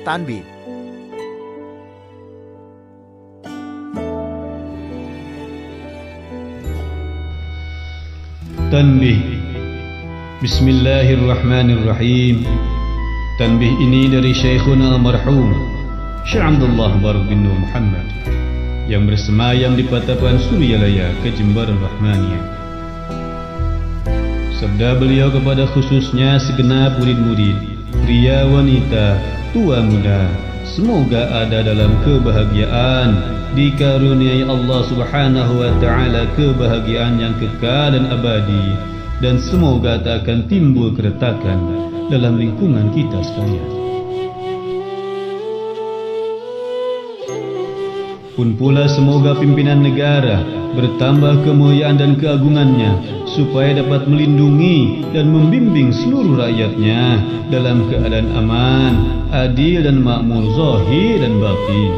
Tanbih. Tanbih. Bismillahirrahmanirrahim. Tanbih ini dari Syekhuna almarhum Syekh Abdullah Baruk bin Nur Muhammad yang bersemayam di Patapan Suryalaya, Kejimbaran Rahmaniyah. Sabda beliau kepada khususnya segenap murid-murid, pria wanita, tua muda, semoga ada dalam kebahagiaan, dikaruniai Allah Subhanahu wa Ta'ala kebahagiaan yang kekal dan abadi, dan semoga tak akan timbul keretakan dalam lingkungan kita sekalian. Pun pula semoga pimpinan negara bertambah kemuliaan dan keagungannya, supaya dapat melindungi dan membimbing seluruh rakyatnya dalam keadaan aman, adil dan makmur zahir dan batin.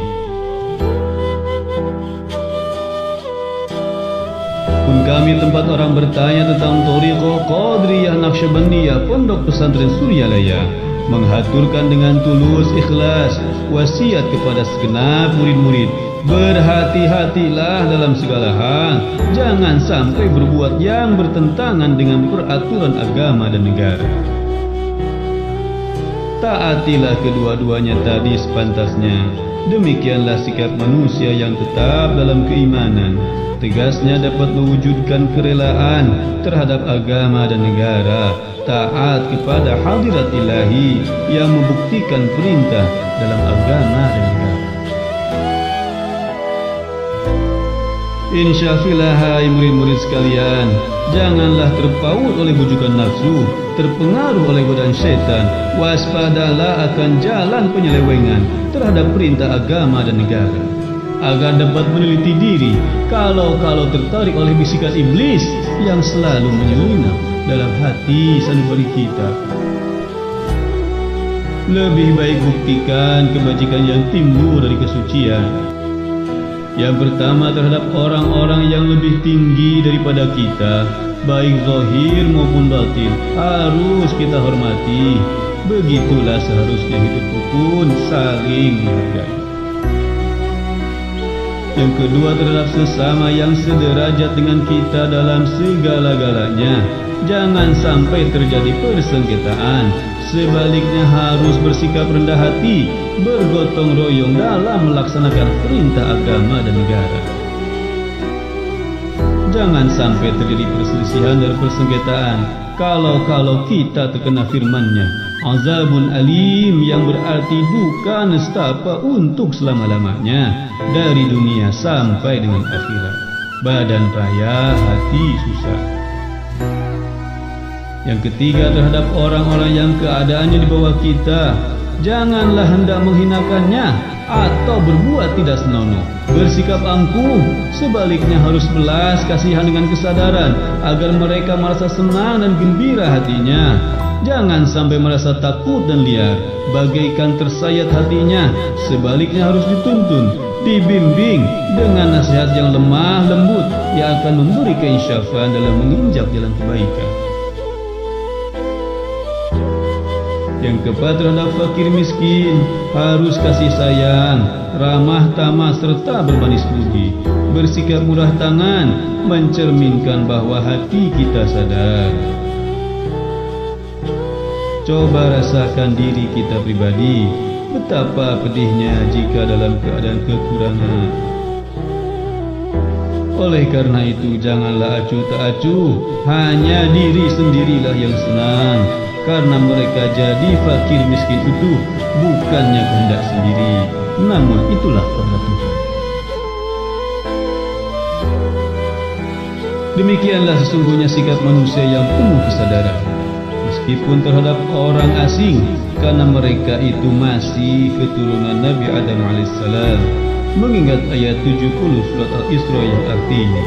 Pun kami tempat orang bertanya tentang Thariqah Qadiriyah Naqsyabandiyah Pondok Pesantren Suryalaya, menghaturkan dengan tulus ikhlas wasiat kepada segenap murid-murid, berhati-hatilah dalam segala hal, jangan sampai berbuat yang bertentangan dengan peraturan agama dan negara. Taatilah kedua-duanya tadi sepantasnya. Demikianlah sikap manusia yang tetap dalam keimanan, tegasnya dapat mewujudkan kerelaan terhadap agama dan negara, taat kepada hadirat ilahi yang membuktikan perintah dalam agama dan negara. Insyaallah, hai murid-murid sekalian, janganlah terpaut oleh bujukan nafsu, terpengaruh oleh godaan syaitan. Waspadalah akan jalan penyelewengan terhadap perintah agama dan negara, agar dapat meneliti diri kalau tertarik oleh bisikan iblis yang selalu menyelinap dalam hati sanubari kita. Lebih baik buktikan kebajikan yang timbul dari kesucian. Yang pertama, terhadap orang-orang yang lebih tinggi daripada kita, baik zahir maupun batin, harus kita hormati. Begitulah seharusnya hidup rukun, saling menghargai. Yang kedua, terhadap sesama yang sederajat dengan kita dalam segala-galanya, jangan sampai terjadi persengketaan. Sebaliknya harus bersikap rendah hati, bergotong royong dalam melaksanakan perintah agama dan negara. Jangan sampai terjadi perselisihan dan persengketaan kalau kita terkena firman-Nya, azabun alim, yang berarti duka nestapa untuk selama-lamanya, dari dunia sampai dengan akhirat. Badan payah, hati susah. Yang ketiga, terhadap orang-orang yang keadaannya di bawah kita, janganlah hendak menghinakannya atau berbuat tidak senonoh. Bersikap angkuh, sebaliknya harus belas kasihan dengan kesadaran agar mereka merasa senang dan gembira hatinya. Jangan sampai merasa takut dan liar, bagaikan tersayat hatinya. Sebaliknya harus dituntun, dibimbing dengan nasihat yang lemah lembut yang akan memberi keinsyafan dalam menginjak jalan kebaikan. Yang keempat, terhadap fakir miskin harus kasih sayang, ramah tamah serta bermanis budi, bersikap murah tangan, mencerminkan bahwa hati kita sadar. Coba rasakan diri kita pribadi, betapa pedihnya jika dalam keadaan kekurangan. Oleh karena itu, janganlah acuh tak acuh, hanya diri sendirilah yang senang, karena mereka jadi fakir miskin itu bukannya kehendak sendiri, namun itulah kehendak Tuhan. Demikianlah sesungguhnya sikap manusia yang penuh kesadaran, meskipun terhadap orang asing, karena mereka itu masih keturunan Nabi Adam alaihissalam. Mengingat ayat 70 surat Al-Isra yang artinya,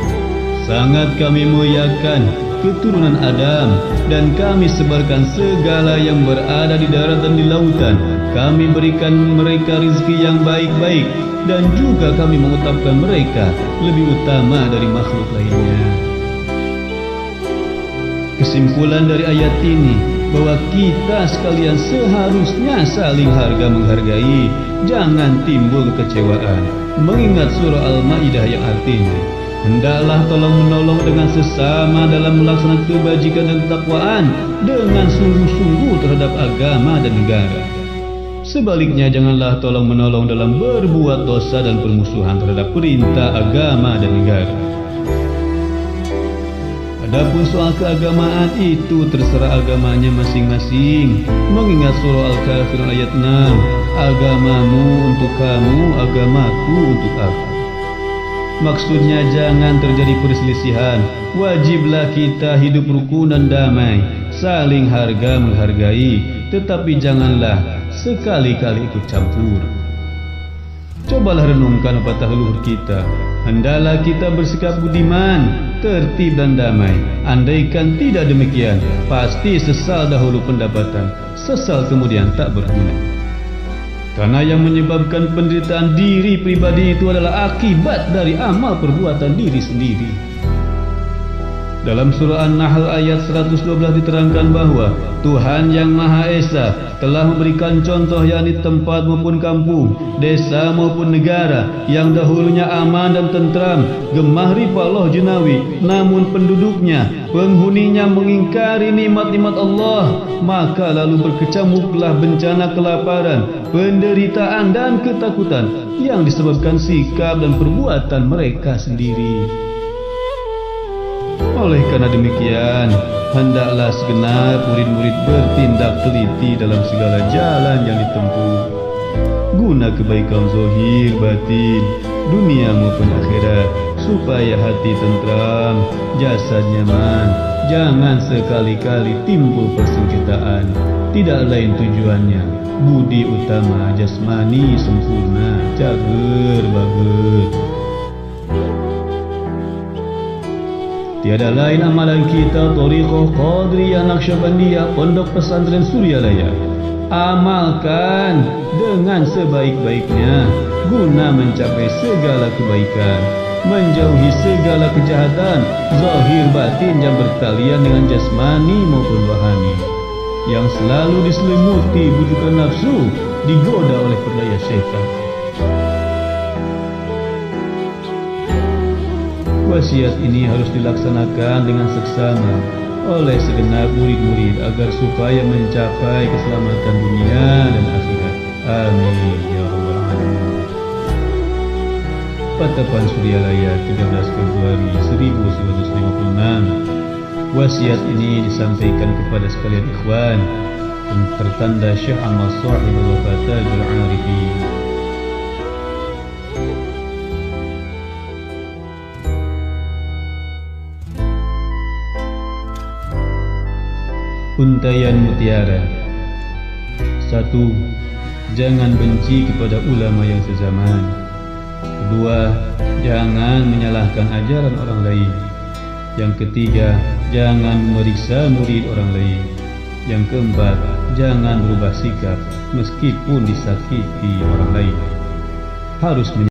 sangat kami muliakan keturunan Adam, dan kami sebarkan segala yang berada di darat dan di lautan. Kami berikan mereka rezeki yang baik-baik, dan juga kami mengucapkan mereka lebih utama dari makhluk lainnya. Kesimpulan dari ayat ini, bahwa kita sekalian seharusnya saling harga menghargai, jangan timbul kekecewaan. Mengingat surah Al-Maidah yang artinya, hendaklah tolong menolong dengan sesama dalam melaksanakan kebajikan dan ketakwaan dengan sungguh-sungguh terhadap agama dan negara. Sebaliknya, janganlah tolong menolong dalam berbuat dosa dan permusuhan terhadap perintah agama dan negara. Adapun soal keagamaan itu terserah agamanya masing-masing. Mengingat surah Al-Kafirun ayat 6, agamamu untuk kamu, agamaku untuk aku. Maksudnya jangan terjadi perselisihan. Wajiblah kita hidup rukun dan damai, saling harga menghargai, tetapi janganlah sekali-kali ikut campur. Cobalah renungkan pepatah leluhur kita. Hendaklah kita bersikap budiman, tertib dan damai. Andaikan tidak demikian, pasti sesal dahulu pendapatan, sesal kemudian tak berguna. Karena yang menyebabkan penderitaan diri pribadi itu adalah akibat dari amal perbuatan diri sendiri. Dalam surah An-Nahl ayat 112 diterangkan bahwa Tuhan yang Maha Esa telah memberikan contoh, yakni tempat maupun kampung, desa maupun negara yang dahulunya aman dan tentram, gemah ripah jenawi, namun penduduknya, penghuninya mengingkari nikmat-nikmat Allah, maka lalu berkecamuklah bencana kelaparan, penderitaan dan ketakutan yang disebabkan sikap dan perbuatan mereka sendiri. Oleh karena demikian, hendaklah segenap murid-murid bertindak teliti dalam segala jalan yang ditempuh, guna kebaikan zahir batin, dunia maupun akhirat, supaya hati tentram, jasad nyaman. Jangan sekali-kali timbul persengketaan. Tidak lain tujuannya budi utama jasmani sempurna, cager bager. Tiada lain amalan kita Thariqah Qadiriyah Naqsyabandiyah Pondok Pesantren Suryalaya. Amalkan dengan sebaik-baiknya guna mencapai segala kebaikan, menjauhi segala kejahatan zahir batin yang bertalian dengan jasmani maupun rohani, yang selalu diselimuti bujukan nafsu, digoda oleh perdaya syaitan. Wasiat ini harus dilaksanakan dengan seksama oleh segenap murid-murid agar supaya mencapai keselamatan dunia dan akhirat. Amin ya rabbal alamin. Patapan Suryalaya 13 Februari 1956. Wasiat ini disampaikan kepada sekalian ikhwan tertanda Syekh Ahmad Shahibul Fatajul Arifin. Untaian mutiara. 1. Jangan benci kepada ulama yang sezaman. 2. Jangan menyalahkan ajaran orang lain. Yang ketiga, jangan memeriksa murid orang lain. Yang keempat, jangan berubah sikap meskipun disakiti orang lain. Harus